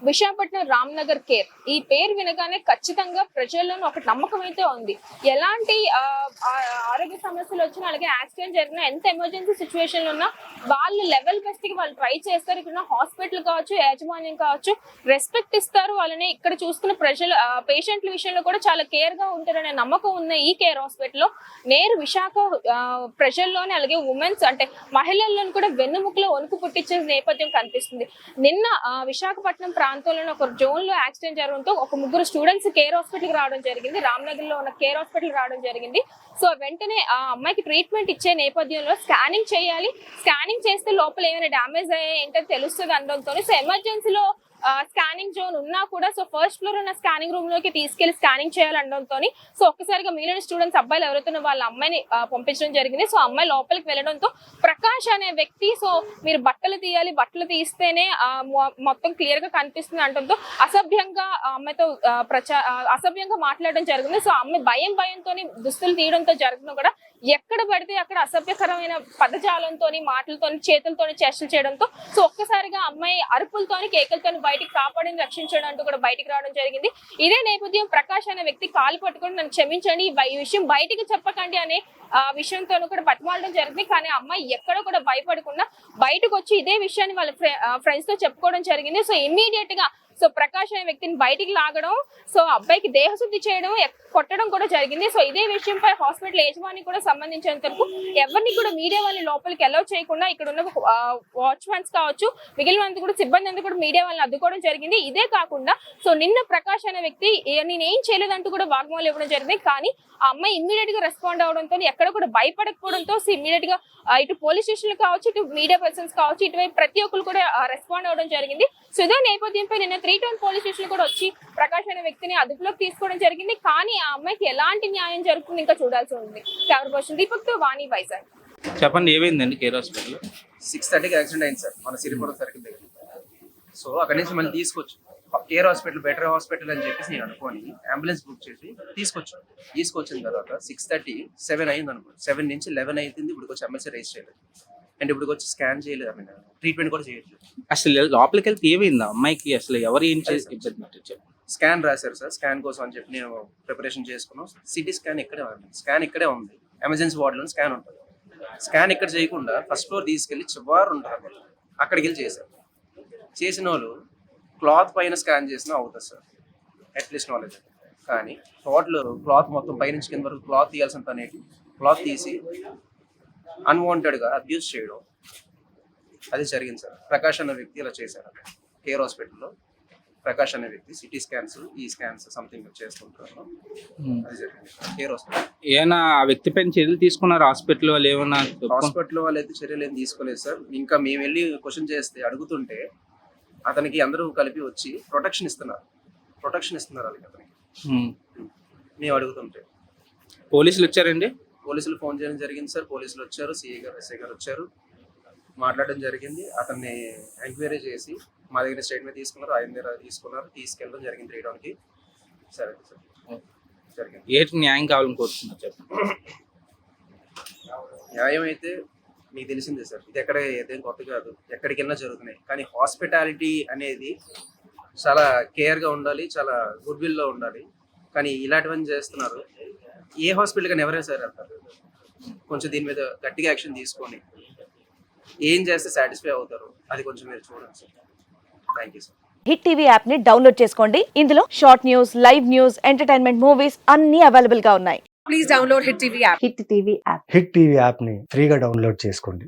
Visakhapatnam Ramnagar care ఈ పేరు వినగానే ఖచ్చితంగా ప్రజల్లోనూ ఒక నమ్మకం అయితే ఉంది. ఎలాంటి ఆరోగ్య సమస్యలు వచ్చినా, అలాగే యాక్సిడెంట్ జరిగినా, ఎంత ఎమర్జెన్సీ సిచ్యువేషన్ ఉన్నా వాళ్ళు లెవెల్ బెస్ట్ కి వాళ్ళు ట్రై చేస్తారు. ఇక్కడ హాస్పిటల్ కావచ్చు, యాజమాన్యం కావచ్చు, రెస్పెక్ట్ ఇస్తారు. వాళ్ళని ఇక్కడ చూసుకున్న ప్రజలు పేషెంట్ల విషయంలో కూడా చాలా కేర్ గా ఉంటారనే నమ్మకం ఉన్న ఈ కేర్ హాస్పిటల్లో నేరు విశాఖ ప్రజల్లోనే, అలాగే ఉమెన్స్ అంటే మహిళల్లోని కూడా వెన్నుముకలో వణుకు పుట్టించే నేపథ్యం కనిపిస్తుంది. నిన్న విశాఖపట్నం ప్రాంతంలో ఒక జోన్ లో యాక్సిడెంట్ జరగడంతో ఒక ముగ్గురు స్టూడెంట్స్ కేర్ హాస్పిటల్ కి రావడం జరిగింది. రామ్నగర్ లో ఉన్న కేర్ హాస్పిటల్ రావడం జరిగింది. సో వెంటనే ఆ అమ్మాయికి ట్రీట్మెంట్ ఇచ్చే నేపథ్యంలో స్కానింగ్ చేయాలి, స్కానింగ్ చేస్తే లోపల ఏమైనా డ్యామేజ్ అయ్యాయి ఏంటో తెలుస్తుంది అనడంతో సో ఎమర్జెన్సీలో స్కానింగ్ జోన్ ఉన్నా కూడా సో ఫస్ట్ ఫ్లోర్ ఉన్న స్కానింగ్ రూమ్ లోకి తీసుకెళ్లి స్కానింగ్ చేయాలనడంతో సో ఒక్కసారిగా మిగిలిన స్టూడెంట్స్ అబ్బాయిలు ఎవరైతే వాళ్ళ అమ్మాయిని పంపించడం జరిగింది. సో అమ్మాయి లోపలికి వెళ్ళడంతో ప్రకాష్ అనే వ్యక్తి సో మీరు బట్టలు తీయాలి, బట్టలు తీస్తేనే మొత్తం క్లియర్ గా కనిపిస్తుంది అనడంతో అసభ్యంగా అమ్మాయితో అసభ్యంగా మాట్లాడడం జరిగింది. సో అమ్మాయి భయంతో దుస్తులు తీయడంతో జరగడం కూడా ఎక్కడ పడితే అక్కడ అసభ్యకరమైన పదజాలంతో, మాటలతో, చేతులతో చేష్టలు చేయడంతో సో ఒక్కసారిగా అమ్మాయి అరుపులతోని, కేకలతోని బయటికి కాపాడిని రక్షించడం అంటూ కూడా బయటికి రావడం జరిగింది. ఇదే నేపథ్యం ప్రకాష్ అనే వ్యక్తి కాలు పట్టుకొని నన్ను క్షమించండి, ఈ విషయం బయటికి చెప్పకండి అనే విషయంతో కూడా బతిమాలడం జరిగింది. కానీ అమ్మాయి ఎక్కడ కూడా భయపడకుండా బయటకు వచ్చి ఇదే విషయాన్ని వాళ్ళ ఫ్రెండ్స్ తో చెప్పుకోవడం జరిగింది. సో ఇమ్మీడియట్ గా సో ప్రకాష్ అనే వ్యక్తిని బయటికి లాగడం, సో అబ్బాయికి దేహశుద్ధి చేయడం, కొట్టడం కూడా జరిగింది. సో ఇదే విషయంపై హాస్పిటల్ యజమాని కూడా సంబంధించినంత వరకు ఎవరిని కూడా మీడియా వాళ్ళని లోపలికి అలౌ చేయకుండా ఇక్కడ ఉన్న వాచ్మెన్స్ కావచ్చు, మిగిలినంత కూడా సిబ్బంది అంతా కూడా మీడియా వాళ్ళని అడ్డుకోవడం జరిగింది. ఇదే కాకుండా సో నిన్న ప్రకాష్ అనే వ్యక్తి నేనేం చేయలేదంటూ కూడా వాగ్మూలం ఇవ్వడం జరిగింది. కానీ ఆ అమ్మాయి ఇమ్మీడియట్ గా రెస్పాండ్ అవడంతో, ఎక్కడ కూడా భయపడకపోవడంతో ఇమ్మీడియట్ గా ఇటు పోలీస్ స్టేషన్లు కావచ్చు, ఇటు మీడియా పర్సన్స్ కావచ్చు, ఇటువైపు ప్రతి ఒక్కరు కూడా రెస్పాండ్ అవడం జరిగింది. సో ఇదే నేపథ్యంపై నిన్న 3 టౌన్ పోలీస్ స్టేషన్ కూడా వచ్చి ప్రకాష్ అనే వ్యక్తిని అదుపులోకి తీసుకోవడం జరిగింది. కానీ ఆ అమ్మాయికి ఎలాంటి న్యాయం జరుగుతుంది ఇంకా చూడాల్సి ఉంది. కెమెరా పర్సన్ దీపక్ తో వాణి, వైజాగ్. చెప్పండి, ఏమైందండి కేర్ హాస్పిటల్? 6:30కి యాక్సిడెంట్ అయింది సార్, మన సిరిపురం సర్కిల్ దగ్గర. సో అక్కడి నుంచి మళ్ళీ తీసుకొచ్చు కేర్ హాస్పిటల్, బెటర్ హాస్పిటల్ అని చెప్పేసి నేను అనుకోని అంబులెన్స్ బుక్ చేసి తీసుకొచ్చిన తర్వాత 6:30, 7 అయింది అనుకో. 7 నుంచి 11 అవుతుంది. ఇప్పుడు వచ్చి ఎమ్మెల్సీ రైజ్ చేయలేదు అండ్ ఇప్పుడు వచ్చి స్కాన్ చేయలేదు, ఐ మీన్ ట్రీట్మెంట్ కూడా చేయట్లేదు. అసలు లోపలికి వెళ్తే ఏమైంది అమ్మాయికి? అసలు ఎవరు ఏం చేసి స్కాన్ రాశారు సార్, స్కాన్ కోసం అని చెప్పి నేను ప్రిపరేషన్ చేసుకున్నాం. సిటీ స్కాన్ ఇక్కడే ఉంది, ఎమర్జెన్సీ వార్డులో స్కాన్ ఉంటుంది. స్కాన్ ఇక్కడ చేయకుండా ఫస్ట్ ఫ్లోర్ తీసుకెళ్లి చివరి ఉంటుంది అన్నమాట, అక్కడికి వెళ్ళి చేశారు. చేసిన వాళ్ళు క్లాత్ పైన స్కాన్ చేసినా అవుతుంది సార్, అట్లీస్ట్ నాలెడ్జ్. కానీ టోటల్ క్లాత్ మొత్తం పైనుంచి కింద వరకు క్లాత్ తీయాల్సిన పని, క్లాత్ తీసి అన్వాంటెడ్గా అబ్యూస్ చేయడం, అది జరిగింది సార్. ప్రకాష్ అనే వ్యక్తి ఇలా చేశారు కేర్ హాస్పిటల్లో. ప్రకాష్ అనే వ్యక్తి సిటీ స్కాన్స్, ఈ స్కాన్స్ సంథింగ్ చేస్తుంటారు, అది జరిగింది కేర్ హాస్పిటల్. ఏమైనా ఆ వ్యక్తి పైన చర్యలు తీసుకున్నారు హాస్పిటల్ వాళ్ళు? ఏమన్నా హాస్పిటల్ వాళ్ళు అయితే చర్యలు ఏం తీసుకోలేదు సార్. ఇంకా మేము వెళ్ళి క్వశ్చన్ చేస్తే అడుగుతుంటే అతనికి అందరూ కలిపి వచ్చి ప్రొటెక్షన్ ఇస్తున్నారు వాళ్ళకి అతనికి. మేము అడుగుతుంటే పోలీసులు వచ్చారండి? పోలీసులు ఫోన్ చేయడం జరిగింది సార్, పోలీసులు వచ్చారు, సిఐ గారు, ఎస్ఐ గారు వచ్చారు, మాట్లాడడం జరిగింది. అతన్ని ఎంక్వైరీ చేసి మా దగ్గర స్టేట్మెంట్ తీసుకున్నారు, ఆయన దగ్గర తీసుకెళ్ళడం జరిగింది 3 టౌన్కి. సరే సార్, జరిగింది. ఏంటి న్యాయం కావాలని కోరుతున్నారు చెప్పండి. న్యాయం అయితే మీకు తెలిసిందే సార్, ఇది ఏదేం కొత్త కాదు, ఎక్కడికి వెళ్ళినా జరుగుతున్నాయి. కానీ హాస్పిటాలిటీ అనేది చాలా కేర్గా ఉండాలి, చాలా గుడ్ విల్లో ఉండాలి. కానీ ఇలాంటివన్నీ చేస్తున్నారు. ఏ హాస్పిటల్ కానీ ఎవరైనా సరే అంటారు, కొంచెం దీని మీద గట్టిగా యాక్షన్ తీసుకొని ఏం చేస్తే సాటిస్ఫై అవుతారు, అది కొంచెం మీరు చూడండి sir. Thank you sir. Hit TV app ని డౌన్లోడ్ చేసుకోండి. ఇందులో short news, live news, entertainment movies అన్ని అవైలబుల్ గా ఉన్నాయి. Please download Hit TV app. Hit TV app. Hit TV యాప్ని ఫ్రీగా డౌన్లోడ్ చేసుకోండి.